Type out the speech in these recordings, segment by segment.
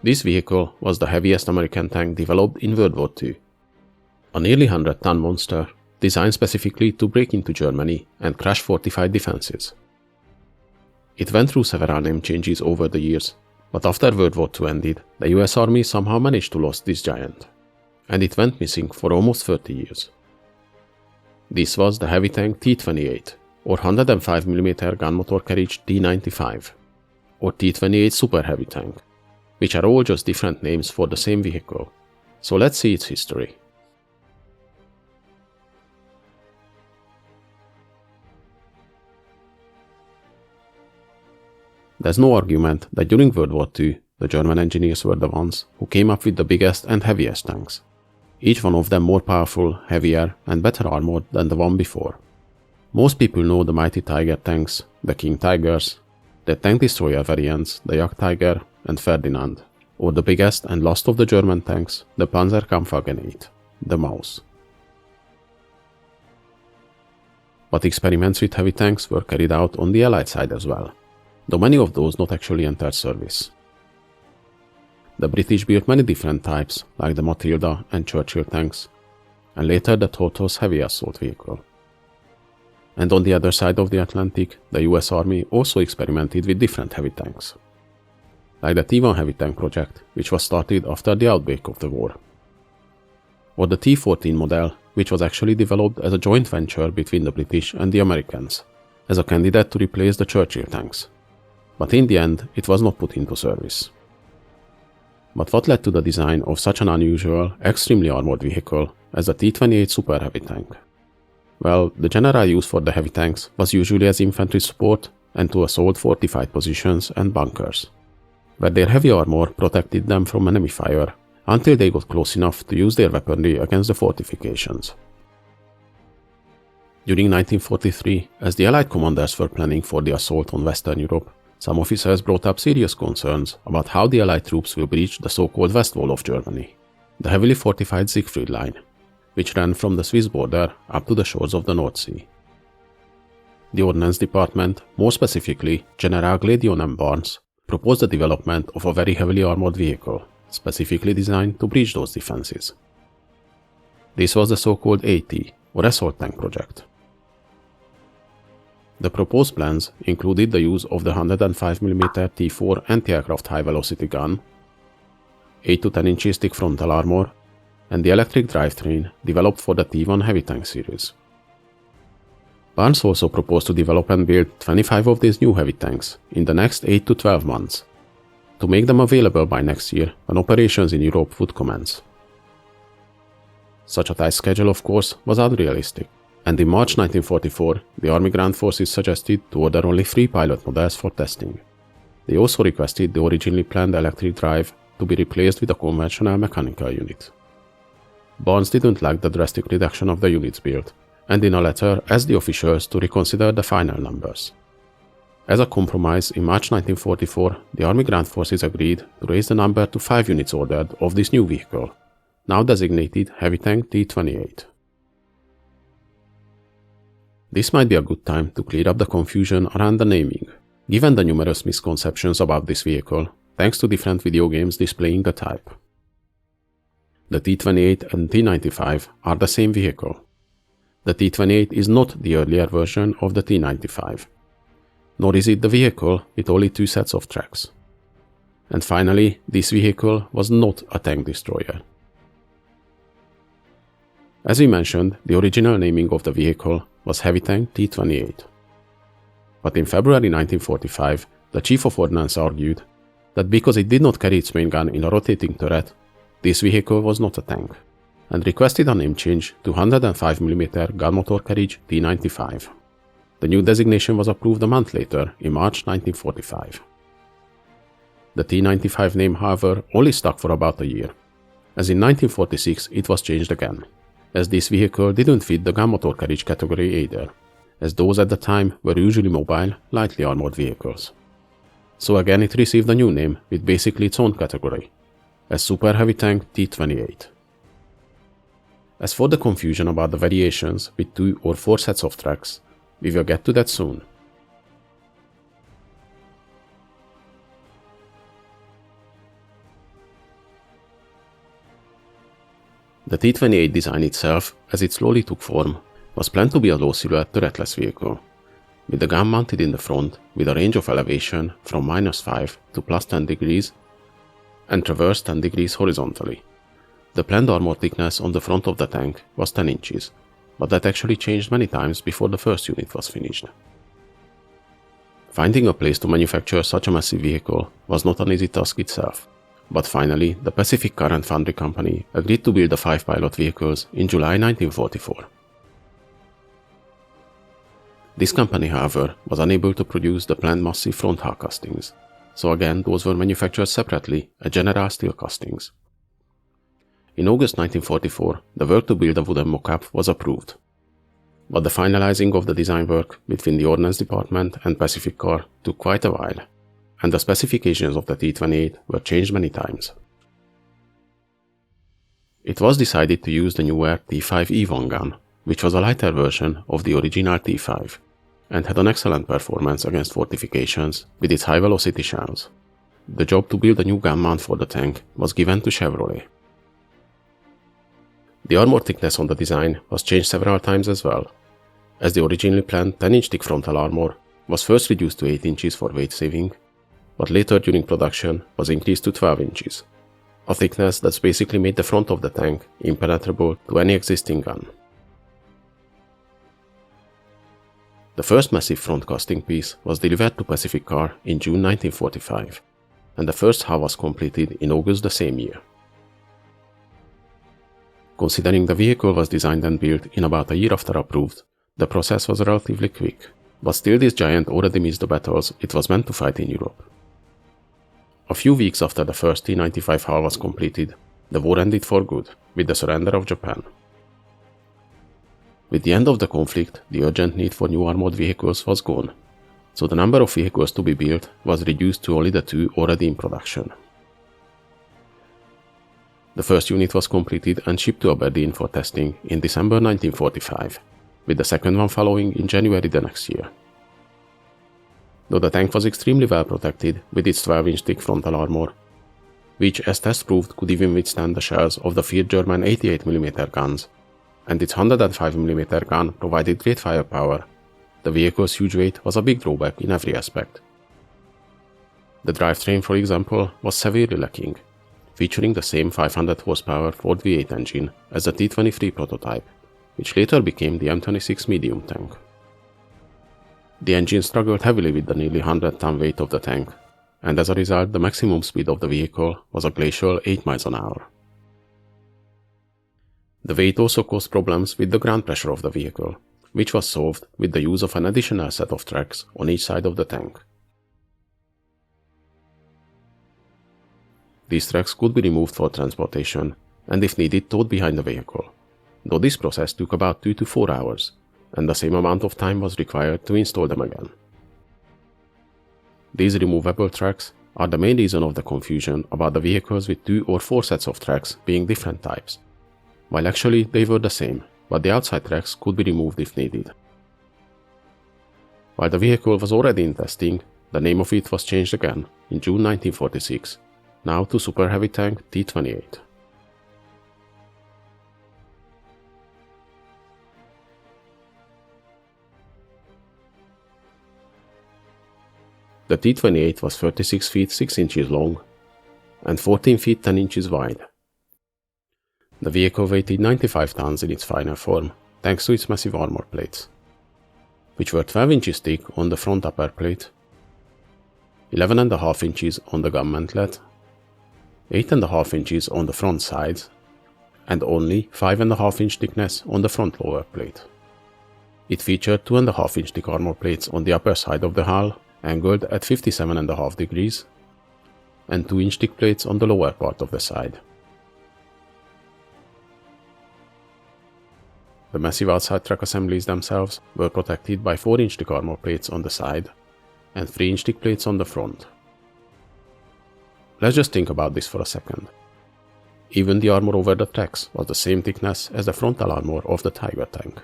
This vehicle was the heaviest American tank developed in World War II. A nearly 100-ton monster, designed specifically to break into Germany and crash fortified defenses. It went through several name changes over the years, but after World War II ended, the US Army somehow managed to lose this giant, and it went missing for almost 30 years. This was the heavy tank T28, or 105mm gun motor carriage T95, or T28 Superheavy tank, which are all just different names for the same vehicle. So let's see its history. There's no argument that during World War II, the German engineers were the ones who came up with the biggest and heaviest tanks, each one of them more powerful, heavier, and better armored than the one before. Most people know the mighty Tiger tanks, the King Tigers, the tank destroyer variants, the Jagdtiger and Ferdinand, or the biggest and last of the German tanks, the Panzerkampfwagen 8, the Maus. But experiments with heavy tanks were carried out on the Allied side as well, though many of those not actually entered service. The British built many different types, like the Matilda and Churchill tanks, and later the Totos heavy assault vehicle. And on the other side of the Atlantic, the US Army also experimented with different heavy tanks, like the T1 heavy tank project, which was started after the outbreak of the war, or the T14 model, which was actually developed as a joint venture between the British and the Americans, as a candidate to replace the Churchill tanks. But in the end, it was not put into service. But what led to the design of such an unusual, extremely armored vehicle as the T28 Superheavy tank? Well, the general use for the heavy tanks was usually as infantry support and to assault fortified positions and bunkers, where their heavy armor protected them from enemy fire until they got close enough to use their weaponry against the fortifications. During 1943, as the Allied commanders were planning for the assault on Western Europe, some officers brought up serious concerns about how the Allied troops will breach the so-called West Wall of Germany, the heavily fortified Siegfried Line, which ran from the Swiss border up to the shores of the North Sea. The Ordnance Department, more specifically General Gladion M. Barnes, proposed the development of a very heavily armored vehicle, specifically designed to breach those defenses. This was the so-called AT, or Assault Tank Project. The proposed plans included the use of the 105mm T4 anti-aircraft high-velocity gun, 8 to 10 inches thick frontal armor, and the electric drivetrain developed for the T1 heavy tank series. Barnes also proposed to develop and build 25 of these new heavy tanks in the next 8 to 12 months, to make them available by next year when operations in Europe would commence. Such a tight schedule, of course, was unrealistic, and in March 1944, the Army Ground Forces suggested to order only 3 pilot models for testing. They also requested the originally planned electric drive to be replaced with a conventional mechanical unit. Barnes didn't like the drastic reduction of the units built, and in a letter asked the officials to reconsider the final numbers. As a compromise, in March 1944, the Army Ground Forces agreed to raise the number to 5 units ordered of this new vehicle, now designated Heavy Tank T28. This might be a good time to clear up the confusion around the naming, given the numerous misconceptions about this vehicle, thanks to different video games displaying the type. The T28 and T95 are the same vehicle. The T28 is not the earlier version of the T95, nor is it the vehicle with only 2 sets of tracks. And finally, this vehicle was not a tank destroyer. As we mentioned, the original naming of the vehicle was Heavy Tank T28. But in February 1945, the Chief of Ordnance argued that because it did not carry its main gun in a rotating turret, this vehicle was not a tank, and requested a name change to 105mm gun motor carriage T95. The new designation was approved a month later, in March 1945. The T95 name, however, only stuck for about a year, as in 1946 it was changed again, as this vehicle didn't fit the gun motor carriage category either, as those at the time were usually mobile, lightly armored vehicles. So again it received a new name with basically its own category, as Super Heavy Tank T28. As for the confusion about the variations with 2 or 4 sets of tracks, we will get to that soon. The T28 design itself, as it slowly took form, was planned to be a low-silhouette turretless vehicle, with the gun mounted in the front with a range of elevation from -5 to +10 degrees and traversed 10 degrees horizontally. The planned armor thickness on the front of the tank was 10 inches, but that actually changed many times before the first unit was finished. Finding a place to manufacture such a massive vehicle was not an easy task itself, but finally the Pacific Car and Foundry Company agreed to build the 5 pilot vehicles in July 1944. This company, however, was unable to produce the planned massive front hull castings, so again those were manufactured separately at General Steel Castings. In August 1944, the work to build a wooden mock-up was approved, but the finalizing of the design work between the Ordnance Department and Pacific Car took quite a while, and the specifications of the T28 were changed many times. It was decided to use the newer T5E1 gun, which was a lighter version of the original T5, and had an excellent performance against fortifications with its high-velocity shells. The job to build a new gun mount for the tank was given to Chevrolet. The armor thickness on the design was changed several times as well, as the originally planned 10-inch thick frontal armor was first reduced to 8 inches for weight saving, but later during production was increased to 12 inches, a thickness that's basically made the front of the tank impenetrable to any existing gun. The first massive front casting piece was delivered to Pacific Car in June 1945, and the first hull was completed in August the same year. Considering the vehicle was designed and built in about a year after approved, the process was relatively quick, but still this giant already missed the battles it was meant to fight in Europe. A few weeks after the first T-95 hull was completed, the war ended for good, with the surrender of Japan. With the end of the conflict, the urgent need for new armored vehicles was gone, so the number of vehicles to be built was reduced to only the 2 already in production. The first unit was completed and shipped to Aberdeen for testing in December 1945, with the second one following in January the next year. Though the tank was extremely well protected with its 12-inch thick frontal armor, which as tests proved could even withstand the shells of the feared German 88mm guns, and its 105mm gun provided great firepower, the vehicle's huge weight was a big drawback in every aspect. The drivetrain, for example, was severely lacking, featuring the same 500 horsepower Ford V8 engine as the T-23 prototype, which later became the M26 medium tank. The engine struggled heavily with the nearly 100-ton weight of the tank, and as a result the maximum speed of the vehicle was a glacial 8 miles an hour. The weight also caused problems with the ground pressure of the vehicle, which was solved with the use of an additional set of tracks on each side of the tank. These tracks could be removed for transportation and if needed towed behind the vehicle, though this process took about 2 to 4 hours, and the same amount of time was required to install them again. These removable tracks are the main reason of the confusion about the vehicles with 2 or 4 sets of tracks being different types, while actually they were the same, but the outside tracks could be removed if needed. While the vehicle was already in testing, the name of it was changed again in June 1946, now to Super Heavy Tank T28. The T28 was 36 feet 6 inches long and 14 feet 10 inches wide. The vehicle weighed 95 tons in its final form, thanks to its massive armor plates, which were 12 inches thick on the front upper plate, 11.5 inches on the gun mantlet, 8.5 inches on the front sides, and only 5.5 inch thickness on the front lower plate. It featured 2.5 inch thick armor plates on the upper side of the hull, angled at 57.5 degrees, and 2 inch thick plates on the lower part of the side. The massive outside track assemblies themselves were protected by 4 inch thick armor plates on the side and 3 inch thick plates on the front. Let's just think about this for a second. Even the armor over the tracks was the same thickness as the frontal armor of the Tiger tank.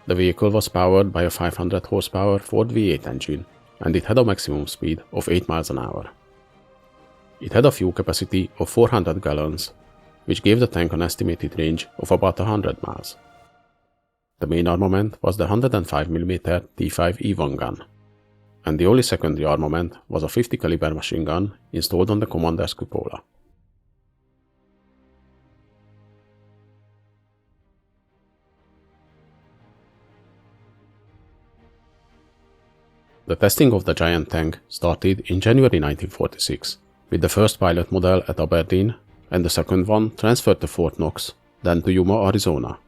The vehicle was powered by a 500 horsepower Ford V8 engine, and it had a maximum speed of 8 miles an hour. It had a fuel capacity of 400 gallons, which gave the tank an estimated range of about 100 miles. The main armament was the 105mm T5E1 gun, and the only secondary armament was a 50 caliber machine gun installed on the commander's cupola. The testing of the giant tank started in January 1946, with the first pilot model at Aberdeen and the second one transferred to Fort Knox, then to Yuma, Arizona.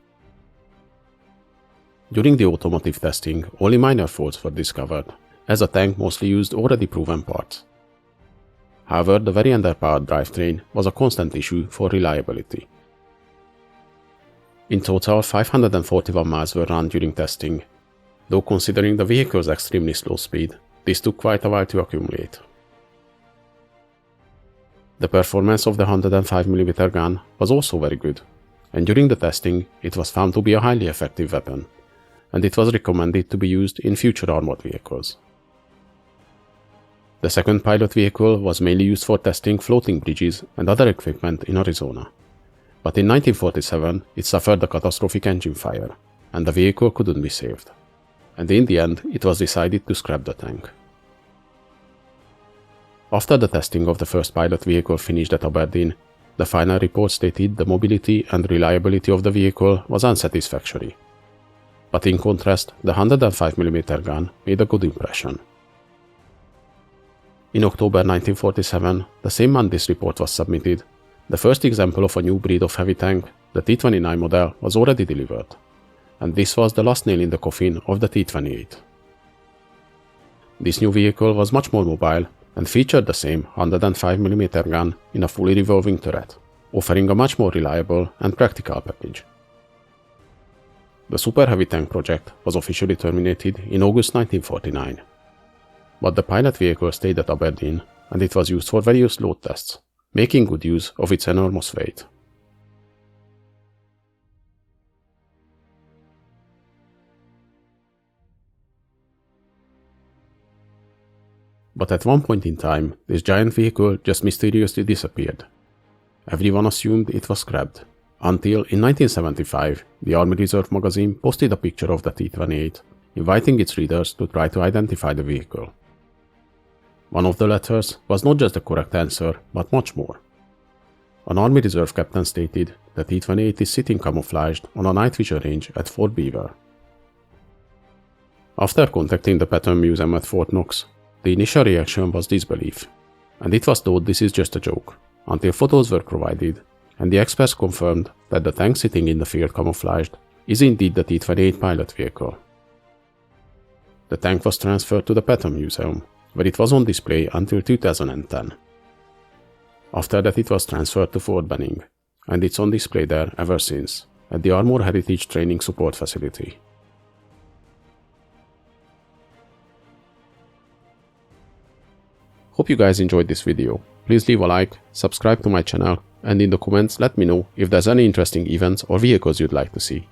During the automotive testing, only minor faults were discovered, as the tank mostly used already proven parts. However, the very underpowered drivetrain was a constant issue for reliability. In total, 541 miles were run during testing, though considering the vehicle's extremely slow speed, this took quite a while to accumulate. The performance of the 105mm gun was also very good, and during the testing it was found to be a highly effective weapon, and it was recommended to be used in future armored vehicles. The second pilot vehicle was mainly used for testing floating bridges and other equipment in Arizona, but in 1947 it suffered a catastrophic engine fire, and the vehicle couldn't be saved, and in the end it was decided to scrap the tank. After the testing of the first pilot vehicle finished at Aberdeen, the final report stated the mobility and reliability of the vehicle was unsatisfactory. But in contrast, the 105mm gun made a good impression. In October 1947, the same month this report was submitted, the first example of a new breed of heavy tank, the T29 model, was already delivered, and this was the last nail in the coffin of the T28. This new vehicle was much more mobile and featured the same 105mm gun in a fully revolving turret, offering a much more reliable and practical package. The Super Heavy tank project was officially terminated in August 1949, but the pilot vehicle stayed at Aberdeen and it was used for various load tests, making good use of its enormous weight. But at one point in time, this giant vehicle just mysteriously disappeared. Everyone assumed it was scrapped, until in 1975, the Army Reserve magazine posted a picture of the T28, inviting its readers to try to identify the vehicle. One of the letters was not just the correct answer, but much more. An Army Reserve captain stated the T28 is sitting camouflaged on a night vision range at Fort Beaver. After contacting the Patton Museum at Fort Knox, the initial reaction was disbelief, and it was thought this is just a joke, until photos were provided, and the experts confirmed that the tank sitting in the field camouflaged is indeed the T28 pilot vehicle. The tank was transferred to the Patton Museum, where it was on display until 2010. After that it was transferred to Fort Benning, and it's on display there ever since, at the Armor Heritage Training Support Facility. Hope you guys enjoyed this video. Please leave a like, subscribe to my channel, and in the comments let me know if there's any interesting events or vehicles you'd like to see.